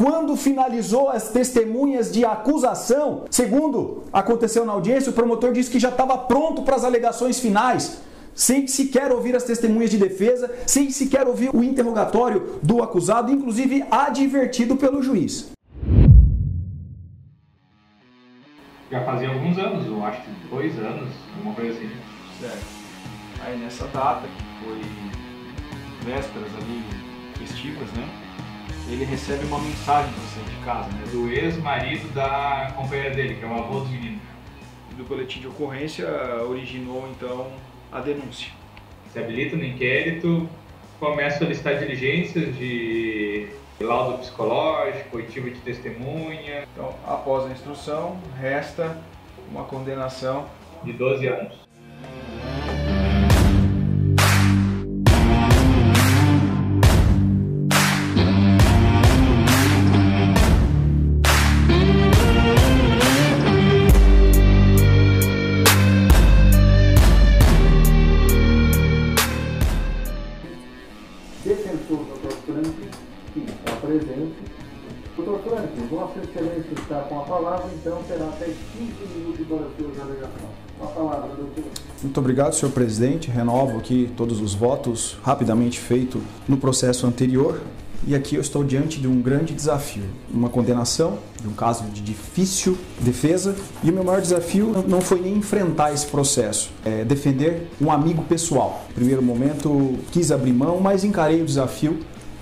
Quando finalizou as testemunhas de acusação, segundo aconteceu na audiência, o promotor disse que já estava pronto para as alegações finais, sem sequer ouvir as testemunhas de defesa, sem sequer ouvir o interrogatório do acusado, inclusive advertido pelo juiz. Já fazia alguns anos, eu acho que 2 anos, alguma coisa assim. Certo. Aí nessa data, que foi vésperas ali, festivas, né? Ele recebe uma mensagem do centro de casa, né? Do ex-marido da companheira dele, que é o avô do menino. Do boletim de ocorrência originou então a denúncia. Se habilita no inquérito, começa a solicitar diligências de laudo psicológico, oitiva de testemunha. Então, após a instrução, resta uma condenação de 12 anos. Defensor Dr. Franklin, que está presente. Dr. Franklin, Vossa Excelência está com a palavra, então terá até 15 minutos para a sua alegação. Com a palavra, doutor. Muito obrigado, senhor presidente. Renovo aqui todos os votos rapidamente feitos no processo anterior. E aqui eu estou diante de um grande desafio, uma condenação de um caso de difícil defesa, e o meu maior desafio não foi nem enfrentar esse processo, é defender um amigo pessoal. No primeiro momento quis abrir mão, mas encarei o desafio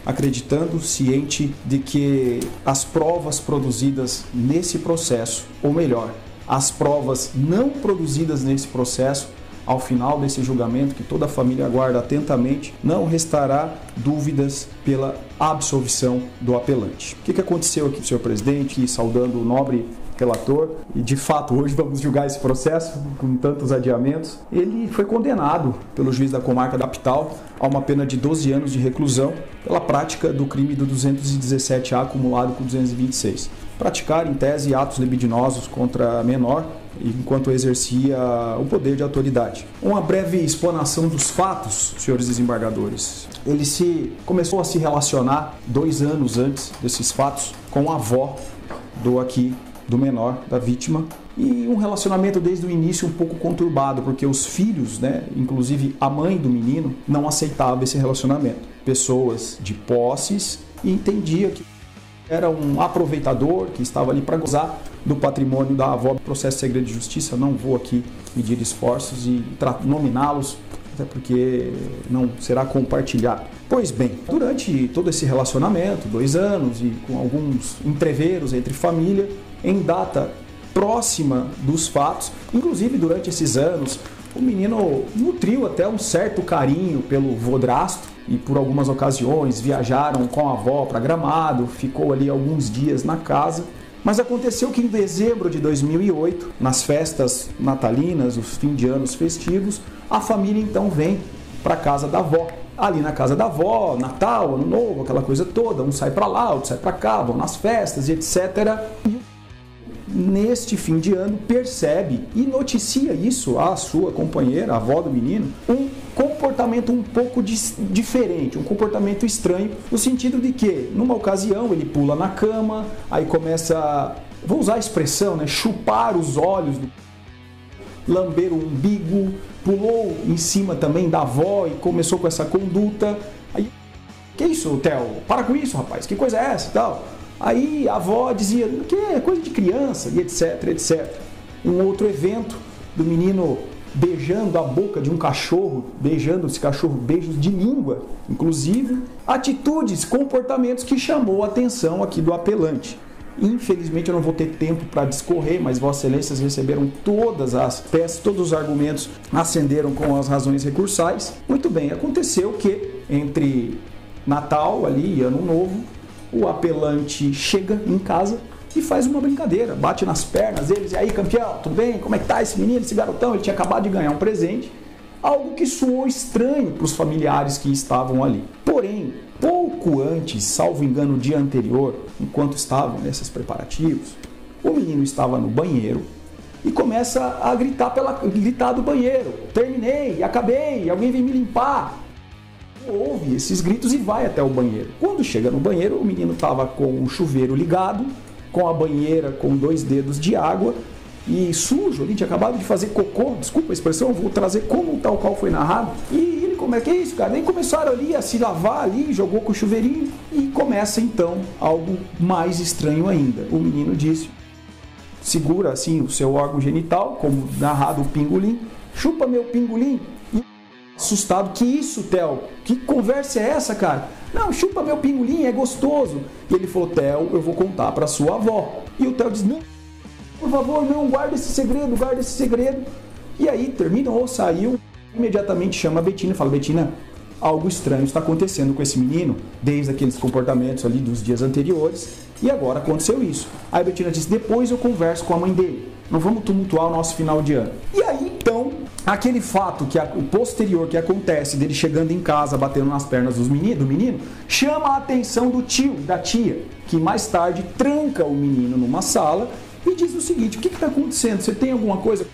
acreditando, ciente de que as provas produzidas nesse processo, ou melhor, as provas não produzidas nesse processo, ao final desse julgamento, que toda a família aguarda atentamente, não restará dúvidas pela absolvição do apelante. O que aconteceu aqui, senhor presidente, saudando o nobre relator, e de fato hoje vamos julgar esse processo com tantos adiamentos. Ele foi condenado pelo juiz da comarca da capital a uma pena de 12 anos de reclusão pela prática do crime do 217A acumulado com 226. Praticar, em tese, atos libidinosos contra a menor, enquanto exercia o poder de autoridade. Uma breve explanação dos fatos, senhores desembargadores. Ele começou a se relacionar 2 anos antes desses fatos com a avó do menor, da vítima, e um relacionamento desde o início um pouco conturbado, porque os filhos, inclusive a mãe do menino, não aceitavam esse relacionamento. Pessoas de posses, e entendia que era um aproveitador que estava ali para gozar do patrimônio da avó. Processo de segredo de justiça, não vou aqui medir esforços e nominá-los, até porque não será compartilhado. Pois bem, durante todo esse relacionamento, 2 anos e com alguns entreveros entre família, em data próxima dos fatos, inclusive durante esses anos, o menino nutriu até um certo carinho pelo vodrasto, e por algumas ocasiões viajaram com a avó para Gramado, ficou ali alguns dias na casa. Mas aconteceu que em dezembro de 2008, nas festas natalinas, os fim de anos festivos, a família então vem para a casa da avó. Ali na casa da avó, Natal, Ano Novo, aquela coisa toda, um sai para lá, outro sai para cá, vão nas festas e etc. E neste fim de ano percebe e noticia isso à sua companheira, a avó do menino, um comportamento um pouco diferente, um comportamento estranho, no sentido de que, numa ocasião, ele pula na cama, aí começa, vou usar a expressão, chupar os olhos, lamber o umbigo, pulou em cima também da avó e começou com essa conduta. Aí, que isso, Theo? Para com isso, rapaz, que coisa é essa e tal? Aí a avó dizia que é coisa de criança e etc, etc. Um outro evento do menino beijando a boca de um cachorro, beijando esse cachorro, beijos de língua, inclusive, atitudes, comportamentos que chamou a atenção aqui do apelante. Infelizmente eu não vou ter tempo para discorrer, mas Vossas Excelências receberam todas as peças, todos os argumentos acenderam com as razões recursais. Muito bem, aconteceu que entre Natal ali e Ano Novo, o apelante chega em casa e faz uma brincadeira, bate nas pernas deles, e aí, campeão, tudo bem? Como é que tá esse menino, esse garotão? Ele tinha acabado de ganhar um presente, algo que soou estranho para os familiares que estavam ali. Porém, pouco antes, salvo engano, o dia anterior, enquanto estavam nesses preparativos, o menino estava no banheiro e começa a gritar do banheiro: terminei, acabei, alguém vem me limpar. ouve esses gritos e vai até o banheiro. Quando chega no banheiro, o menino estava com o chuveiro ligado, com a banheira com 2 dedos de água e sujo, ele tinha acabado de fazer cocô, desculpa a expressão, vou trazer como tal qual foi narrado. E ele, como é que é isso, cara? Daí começaram ali a se lavar ali, jogou com o chuveirinho e começa então algo mais estranho ainda. O menino disse, segura assim o seu órgão genital, como narrado o pingolim, chupa meu pingolim. E assustado, que isso, Theo? Que conversa é essa, cara? Não, chupa meu pingolim, é gostoso. E ele falou, Theo, eu vou contar para sua avó. E o Theo diz, não, por favor, não, guarda esse segredo, guarda esse segredo. E aí terminou, saiu, imediatamente chama a Betina e fala, Betina, algo estranho está acontecendo com esse menino, desde aqueles comportamentos ali dos dias anteriores, e agora aconteceu isso. Aí a Betina disse, depois eu converso com a mãe dele, não vamos tumultuar o nosso final de ano. E aí então, aquele fato, o posterior que acontece, dele chegando em casa, batendo nas pernas do menino, chama a atenção do tio, da tia, que mais tarde tranca o menino numa sala e diz o seguinte, o que está acontecendo? Você tem alguma coisa?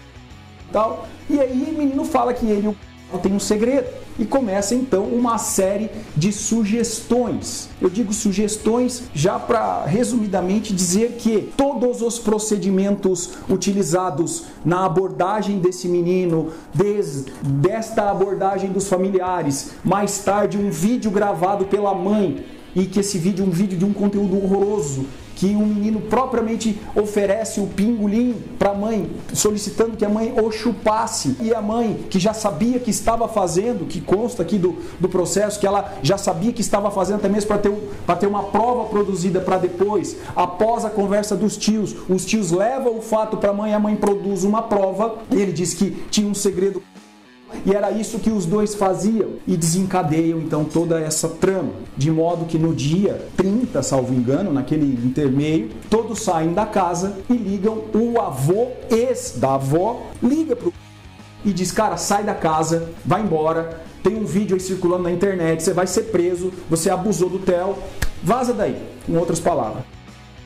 Tal? E aí o menino fala que ele tem um segredo. E começa então uma série de sugestões. Eu digo sugestões já para resumidamente dizer que todos os procedimentos utilizados na abordagem desse menino, desde esta abordagem dos familiares, mais tarde um vídeo gravado pela mãe, e que esse vídeo é um vídeo de um conteúdo horroroso, que um menino propriamente oferece o pingolim para a mãe, solicitando que a mãe o chupasse. E a mãe, que já sabia que estava fazendo, que consta aqui do processo, que ela já sabia que estava fazendo até mesmo para ter uma prova produzida para depois, após a conversa dos tios, os tios levam o fato para a mãe produz uma prova, e ele diz que tinha um segredo. E era isso que os dois faziam e desencadeiam então toda essa trama, de modo que no dia 30, salvo engano, naquele intermeio, todos saem da casa e ligam, o avô ex da avó liga pro e diz, cara, sai da casa, vai embora, tem um vídeo aí circulando na internet, você vai ser preso, você abusou do Theo, vaza daí, com outras palavras.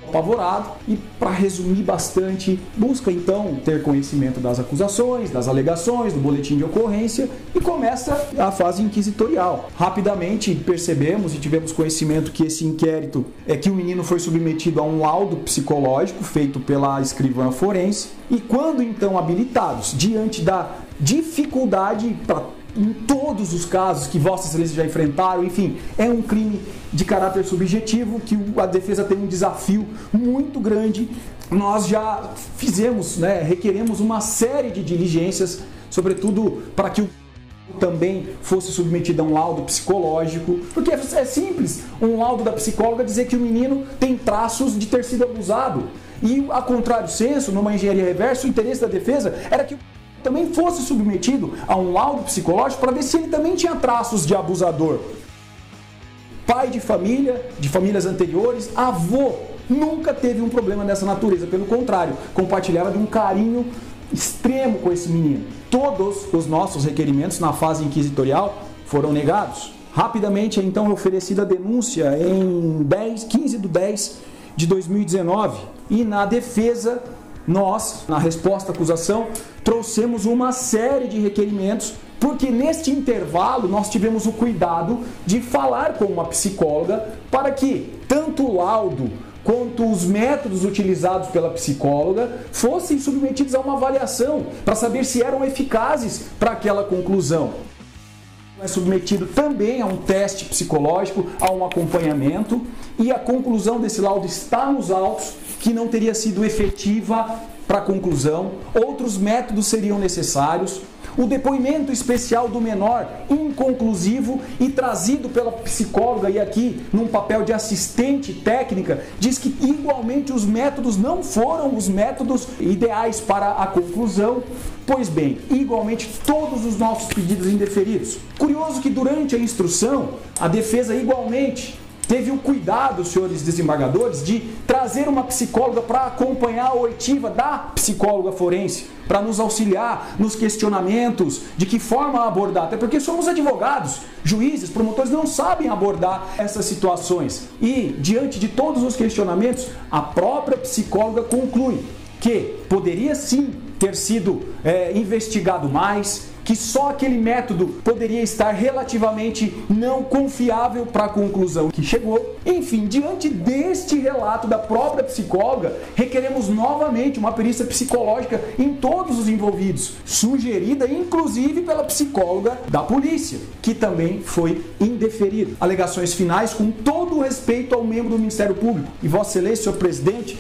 Apavorado e, para resumir bastante, busca então ter conhecimento das acusações, das alegações, do boletim de ocorrência e começa a fase inquisitorial. Rapidamente percebemos e tivemos conhecimento que esse inquérito que o menino foi submetido a um laudo psicológico feito pela escrivã forense e quando então habilitados diante da dificuldade em todos os casos que Vossa Excelência já enfrentaram, enfim, é um crime de caráter subjetivo, que a defesa tem um desafio muito grande. Nós já fizemos, requeremos uma série de diligências, sobretudo para que o também fosse submetido a um laudo psicológico, porque é simples, um laudo da psicóloga dizer que o menino tem traços de ter sido abusado. E, a contrário senso, numa engenharia reversa, o interesse da defesa era que também fosse submetido a um laudo psicológico para ver se ele também tinha traços de abusador. Pai de família, de famílias anteriores, avô, nunca teve um problema dessa natureza, pelo contrário, compartilhava de um carinho extremo com esse menino. Todos os nossos requerimentos na fase inquisitorial foram negados. Rapidamente, então, oferecida a denúncia em 15/10 de 2019 e na defesa nós, na resposta à acusação, trouxemos uma série de requerimentos, porque neste intervalo nós tivemos o cuidado de falar com uma psicóloga para que tanto o laudo quanto os métodos utilizados pela psicóloga fossem submetidos a uma avaliação para saber se eram eficazes para aquela conclusão. É submetido também a um teste psicológico, a um acompanhamento, e a conclusão desse laudo está nos autos, que não teria sido efetiva para a conclusão, outros métodos seriam necessários. O depoimento especial do menor, inconclusivo e trazido pela psicóloga, e aqui num papel de assistente técnica, diz que igualmente os métodos não foram os métodos ideais para a conclusão. Pois bem, igualmente todos os nossos pedidos indeferidos. Curioso que durante a instrução, a defesa igualmente teve o cuidado, senhores desembargadores, de trazer uma psicóloga para acompanhar a oitiva da psicóloga forense, para nos auxiliar nos questionamentos, de que forma abordar, até porque somos advogados, juízes, promotores, não sabem abordar essas situações. E, diante de todos os questionamentos, a própria psicóloga conclui que poderia sim ter sido investigado mais, que só aquele método poderia estar relativamente não confiável para a conclusão que chegou. Enfim, diante deste relato da própria psicóloga, requeremos novamente uma perícia psicológica em todos os envolvidos, sugerida inclusive pela psicóloga da polícia, que também foi indeferida. Alegações finais com todo o respeito ao membro do Ministério Público. E Vossa Excelência, senhor presidente,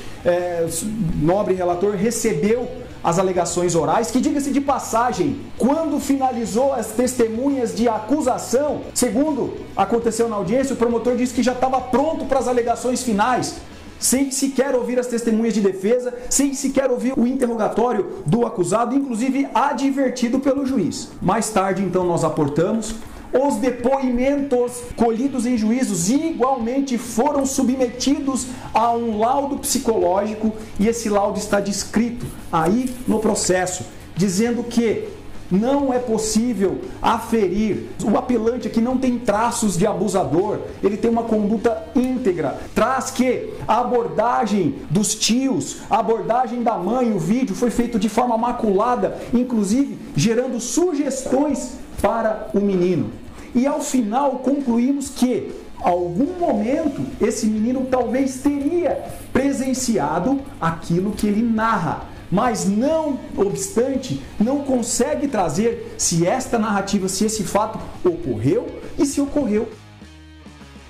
nobre relator, recebeu as alegações orais, que, diga-se de passagem, quando finalizou as testemunhas de acusação, segundo aconteceu na audiência, o promotor disse que já estava pronto para as alegações finais, sem sequer ouvir as testemunhas de defesa, sem sequer ouvir o interrogatório do acusado, inclusive advertido pelo juiz. Mais tarde, então, nós aportamos. Os depoimentos colhidos em juízos igualmente foram submetidos a um laudo psicológico, e esse laudo está descrito aí no processo, dizendo que não é possível aferir. O apelante aqui não tem traços de abusador, ele tem uma conduta íntegra. Traz que a abordagem dos tios, a abordagem da mãe, o vídeo foi feito de forma maculada, inclusive gerando sugestões para o menino. E ao final concluímos que, em algum momento, esse menino talvez teria presenciado aquilo que ele narra, mas não obstante, não consegue trazer se esta narrativa, se esse fato ocorreu e se ocorreu.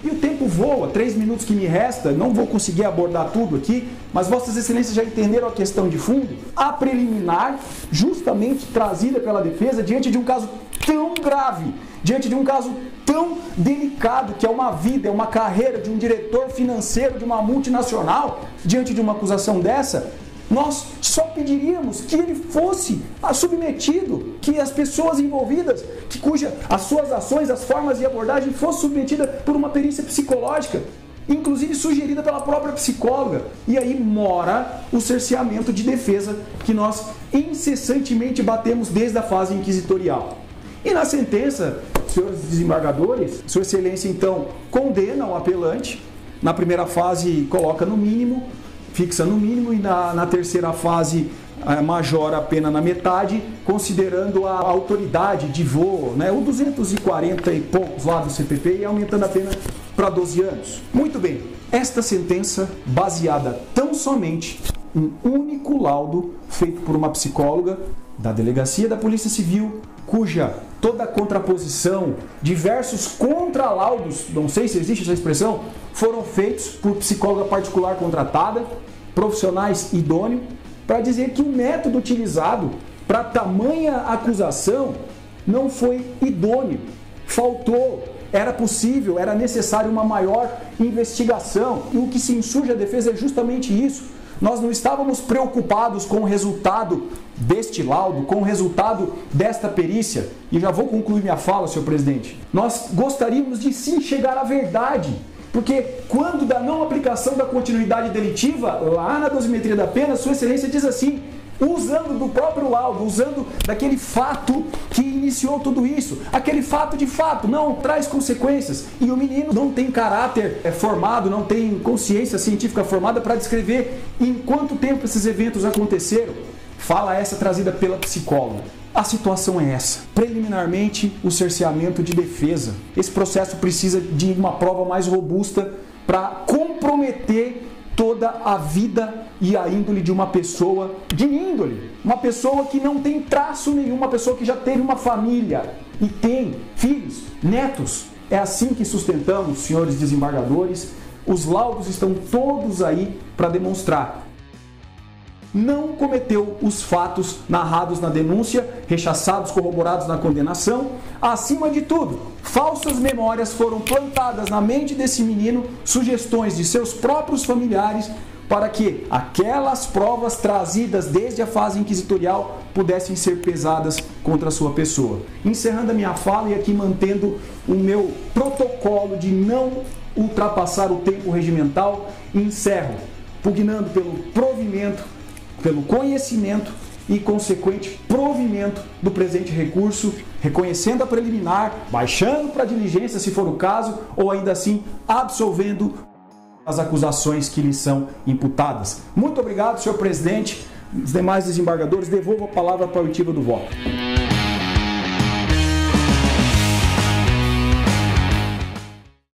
E o tempo voa, 3 minutos que me resta, não vou conseguir abordar tudo aqui, mas Vossas Excelências já entenderam a questão de fundo. A preliminar, justamente trazida pela defesa, diante de um caso tão grave, diante de um caso tão delicado, que é uma vida, é uma carreira de um diretor financeiro de uma multinacional, diante de uma acusação dessa, nós só pediríamos que ele fosse submetido, que as pessoas envolvidas, cujas as suas ações, as formas de abordagem fossem submetidas por uma perícia psicológica, inclusive sugerida pela própria psicóloga. E aí mora o cerceamento de defesa que nós incessantemente batemos desde a fase inquisitorial. E na sentença, senhores desembargadores, Sua Excelência então condena o apelante, na primeira fase coloca no mínimo, fixa no mínimo, e na terceira fase majora a pena na metade, considerando a autoridade de voo, né, o 240 e poucos lá do CPP, e aumentando a pena para 12 anos. Muito bem, esta sentença baseada tão somente em um único laudo feito por uma psicóloga da Delegacia da Polícia Civil, cuja toda a contraposição, diversos contralaudos, não sei se existe essa expressão, foram feitos por psicóloga particular contratada, profissionais idôneos, para dizer que o método utilizado para tamanha acusação não foi idôneo, faltou, era possível, era necessário uma maior investigação, e o que se insurge a defesa é justamente isso. Nós não estávamos preocupados com o resultado deste laudo, com o resultado desta perícia, e já vou concluir minha fala, senhor presidente. Nós gostaríamos de sim chegar à verdade, porque quando da não aplicação da continuidade delitiva, lá na dosimetria da pena, Sua Excelência diz assim, usando do próprio laudo, usando daquele fato que iniciou tudo isso, aquele fato de fato não traz consequências, e o menino não tem caráter formado, não tem consciência científica formada para descrever em quanto tempo esses eventos aconteceram. Fala essa trazida pela psicóloga. A situação é essa. Preliminarmente, o cerceamento de defesa. Esse processo precisa de uma prova mais robusta para comprometer toda a vida e a índole de uma pessoa, de índole, uma pessoa que não tem traço nenhum, uma pessoa que já teve uma família e tem filhos, netos. É assim que sustentamos, senhores desembargadores. Os laudos estão todos aí para demonstrar. Não cometeu os fatos narrados na denúncia, rechaçados, corroborados na condenação. Acima de tudo, falsas memórias foram plantadas na mente desse menino, sugestões de seus próprios familiares, para que aquelas provas trazidas desde a fase inquisitorial pudessem ser pesadas contra a sua pessoa. Encerrando a minha fala e aqui mantendo o meu protocolo de não ultrapassar o tempo regimental, encerro, pugnando pelo provimento, pelo conhecimento e consequente provimento do presente recurso, reconhecendo a preliminar, baixando para diligência se for o caso, ou ainda assim absolvendo as acusações que lhe são imputadas. Muito obrigado, senhor presidente. Os demais desembargadores, devolvo a palavra para a oitiva do voto.